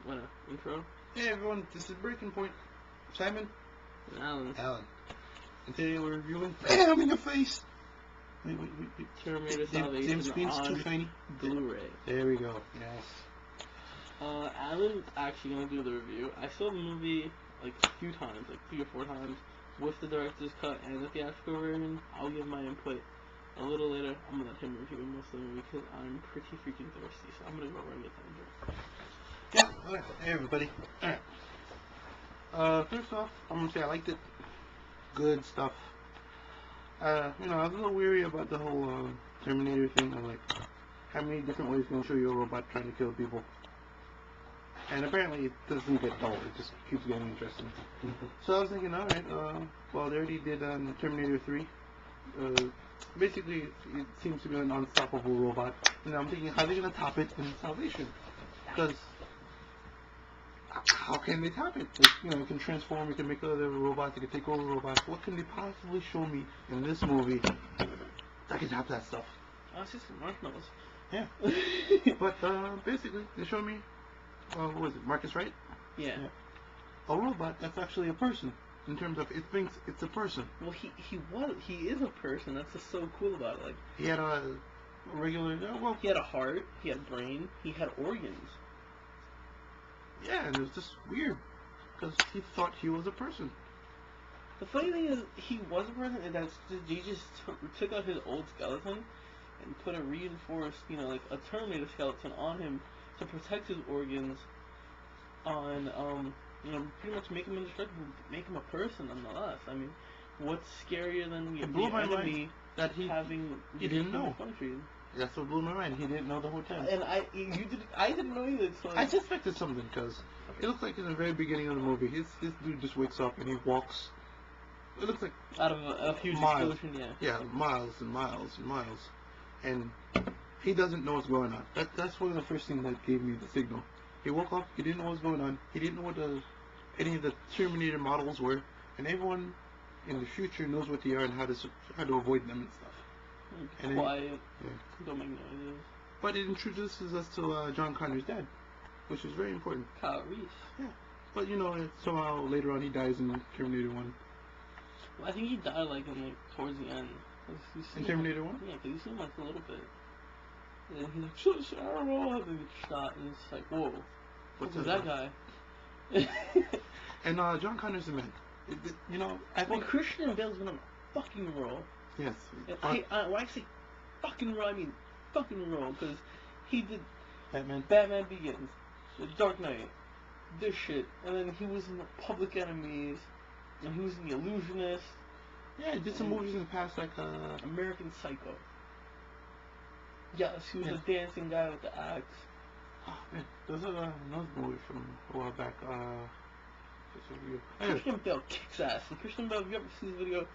What intro? Hey everyone, this is Breaking Point. Simon. Alan. And today we're reviewing BAM in your face! Wait. Terminator Salvation Damn screen's too on shiny. Blu-ray. There we go. Yes. Alan's actually gonna do the review. I saw the movie like a few times, like 3 or 4 times, with the director's cut and the theatrical version. I'll give my input a little later. I'm gonna let him review most of the movie because I'm pretty freaking thirsty, so I'm gonna go right with him. Yeah, alright. Hey everybody. Alright. First off, I'm gonna say I liked it. Good stuff. I was a little weary about the whole Terminator thing. I'm like, how many different ways can I show you a robot trying to kill people? And apparently it doesn't get dull, it just keeps getting interesting. So I was thinking, alright, well they already did Terminator 3. Basically it seems to be an unstoppable robot. And I'm thinking, how are they going to top it in Salvation? Because how can they top it? Like, it can transform, it can make other robots, it can take over robots. What can they possibly show me in this movie that can top that stuff? Oh, it's just some marshmallows. Yeah. But basically they showed me, what was it, Marcus Wright? Yeah. A robot that's actually a person. In terms of, it thinks it's a person. Well, he is a person. That's what's so cool about it. Like, he had a regular, he had a heart, he had a brain, he had organs. Yeah, and it was just weird because he thought he was a person. The funny thing is, he was a person, and he just took out his old skeleton and put a reinforced, like a Terminator skeleton on him to protect his organs. Pretty much make him indestructible, make him a person nonetheless. I mean, what's scarier than the enemy that he didn't know? Country? That's what blew my mind. He didn't know the whole time. And I didn't know either. So I suspected something because it looks like in the very beginning of the movie, this dude just wakes up and he walks. It looks like out of a huge miles, explosion, yeah. Yeah, miles and miles and miles, and he doesn't know what's going on. That's one of the first things that gave me the signal. He woke up. He didn't know what was going on. He didn't know what any of the Terminator models were, and everyone in the future knows what they are and how to avoid them and stuff. And quiet. Don't make noises. But it introduces us to John Connor's dad, which is very important. Kyle Reese. Yeah. But somehow later on he dies in Terminator 1. Well, I think he died towards the end. In Terminator 1? Yeah, because you see him a little bit. And he's like, Cheryl, and he gets shot, and it's like, whoa. What's that guy? And John Connor's the man. I think Christian Bale's been on a fucking roll. Yes. When I say fucking roll, I mean fucking roll, because he did Batman Begins, The Dark Knight, this shit, and then he was in the Public Enemies, and he was in The Illusionist. Yeah, he did some movies in the past, like American Psycho. Yes, he was a dancing guy with the axe. Oh man, there's another movie from a while back. Christian Bale kicks ass. And Christian Bale, if you ever see this video,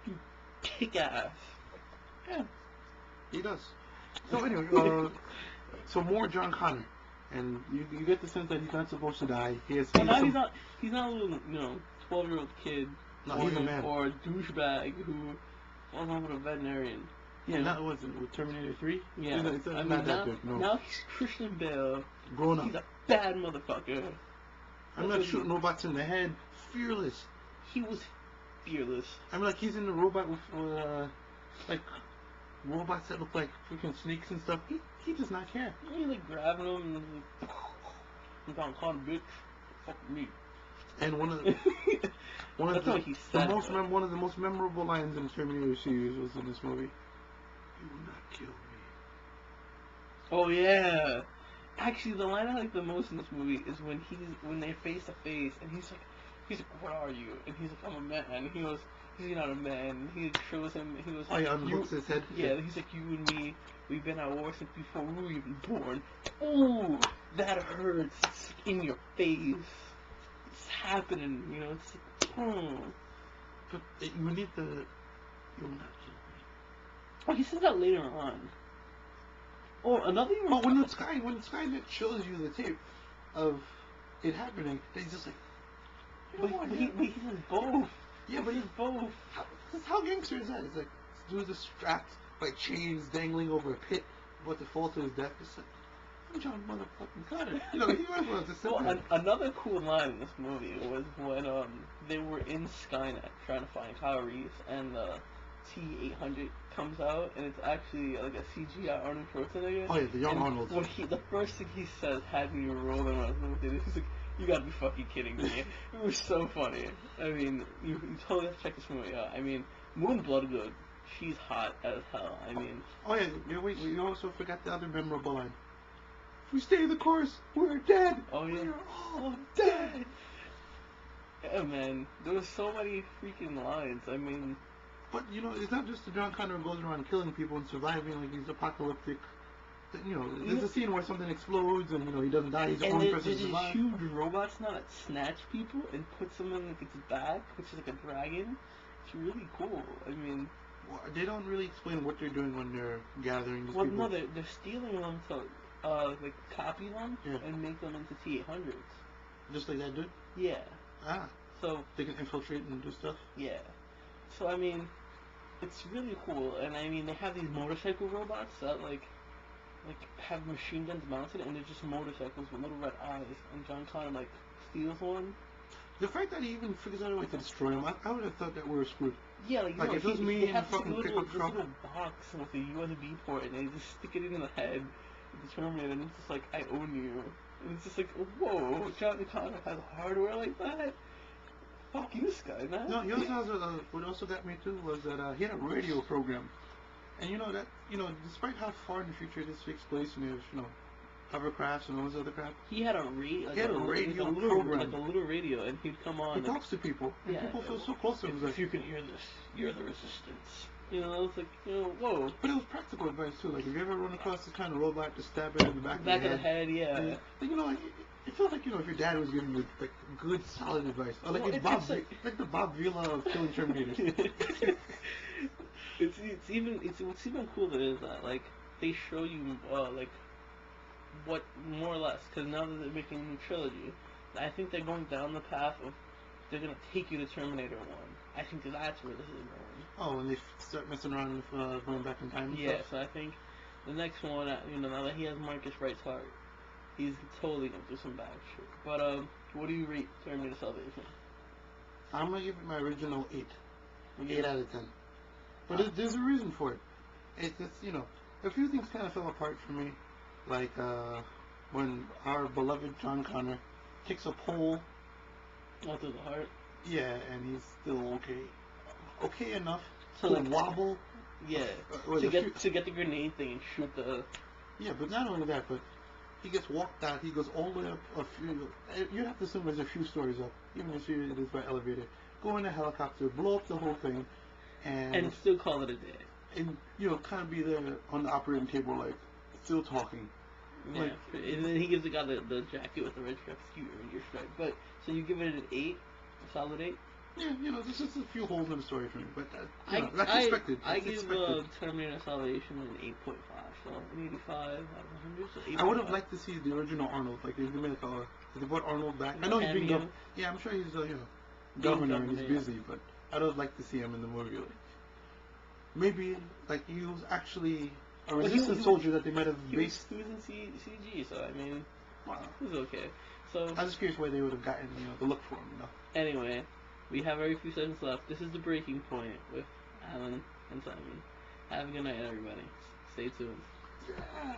you kick ass. Yeah, he does. So anyway, so more John Connor, and you get the sense that he's not supposed to die. He's not a little 12-year-old kid. No, he's a man. Or a douchebag who falls on with a veterinarian. Yeah, that wasn't with Terminator 3. Yeah, it's not that big. No. Now he's Christian Bale. Grown up. He's a bad motherfucker. I'm not shooting robots in the head. Fearless. He was fearless. I mean, he's in the robot with robots that look like freaking snakes and stuff. He does not care. He's grabbing them and I'm calling bitch. Fuck me. And one of the most memorable lines in the Terminator series was in this movie. You will not kill me. Oh yeah. Actually, the line I like the most in this movie is when they're face to face, and he's like, what are you? And he's like, I'm a man. And he goes, he's not a man. And he shows him. And he goes, unhooks his head. Yeah. He's like, you and me, we've been at war since before we were even born. Ooh, that hurts. It's in your face. It's happening. It's like, But you need the. You'll not kill me. Oh, he says that later on. Oh, another. Oh, when Skynet shows you the tape of it happening, he's just like. But he says both. Yeah, but he's both. How gangster is that? It's like this dude is strapped like chains dangling over a pit, about to fall to his death. It's like, John motherfucking Connor. You know, he might as well just sit Well, there. another cool line in this movie was when they were in Skynet trying to find Kyle Reese, and the T-800 comes out, and it's actually like a CGI Arnold Schwarzenegger. Oh yeah, the young and Arnold. the first thing he says had me rolling when I was looking at it. He's like, "You gotta be fucking kidding me!" It was so funny. I mean, you totally have to check this movie out. I mean, Moon Bloodgood, she's hot as hell. I mean, Oh yeah, wait, you also forgot the other memorable line. If we stay the course, we're dead. oh yeah, We're all dead. yeah, man. There was so many freaking lines. I mean, But you know, it's not just the John Connor goes around killing people and surviving like these apocalyptic. You know, there's a scene where something explodes and you know he doesn't die. He's the and only there's person to these survive. huge robots now that snatch people and puts them in like its back, which is like a dragon. It's really cool. I mean, Well, they don't really explain what they're doing when they're gathering these well, people. no, they're stealing them to like copy them Yeah. and make them into T-800s. Just like that dude. Yeah. Ah, So they can infiltrate and do stuff. yeah. So I mean, it's really cool, and I mean they have these motorcycle robots that like have machine guns mounted, and they're just motorcycles with little red eyes. And John Connor like steals one. The fact that he even figures out a way to destroy them, I would have thought that we were screwed. Yeah, like, Like, no, if it was me they in have a this fucking little, pickup truck. box with a USB port, and they just stick it in the head of the Terminator, and it's just like, I own you. And it's just like, whoa, John Connor has hardware like that? Fuck you, Skynet. No, he also has what also got me too was that he had a radio program, and you know that despite how far in the future this takes place, and there's hovercrafts and all this other crap, He had a radio, He had a radio little, program. like a little radio, and he'd come on. he like, talks to people, and yeah, people feel so close to him. It's like, if you can hear this, you're the resistance. You know, it's like, whoa. but it was practical advice too. Like if you ever run across this kind of robot, just stab it in the back Back of the head, yeah. And, you know, like, it feels like if your dad was giving you like good, solid advice, or like Well, if it's like the Bob Vila of killing Terminators. What's even cooler is that like they show you like what more or less, because now that they're making a new trilogy, I think they're going down the path of they're gonna take you to Terminator 1. I think that's where this is going. Oh, and they start messing around with going back in time. And Yeah, stuff. so I think the next one, now that he has Marcus Wright's heart, he's totally gonna do some bad shit. But what do you rate Terminator Salvation? I'm gonna give it my original 8. Yeah. 8 out of 10. But there's a reason for it. It's just, a few things kind of fell apart for me. Like, when our beloved John Connor takes a pole. Not through the heart. Yeah, and he's still okay. Okay enough So, to like, wobble. Yeah. With To a get the grenade thing and shoot the. Yeah, but not only that, but he gets walked out. He goes all the way up a few. You have to assume there's a few stories up, even if it is by elevator. Go in a helicopter, blow up the whole thing, And still call it a day. and kind of be there on the operating table, like still talking. Yeah. Like, And then he gives the guy the jacket with the red stripe. You earned your stripe. But so you give it an 8, a solid 8. Yeah, there's just a few holes in the story for me, but that's expected. I That's give expected. Terminator Salvation an 8.5, so an 85 out of 100. So 8.5. I would have liked to see the original Arnold, like if they made if they brought Arnold back. I know he's being Cameo. Yeah, I'm sure he's governor and he's governor, busy, but I'd have liked to see him in the movie. Like, maybe like he was actually a resistance soldier that they might have based. He was in CG, so I mean, Wow. it was okay. So I was just curious why they would have gotten the look for him. anyway, we have very few seconds left. This is the breaking point with Alan and Simon. Have a good night, everybody. Stay tuned. Yeah.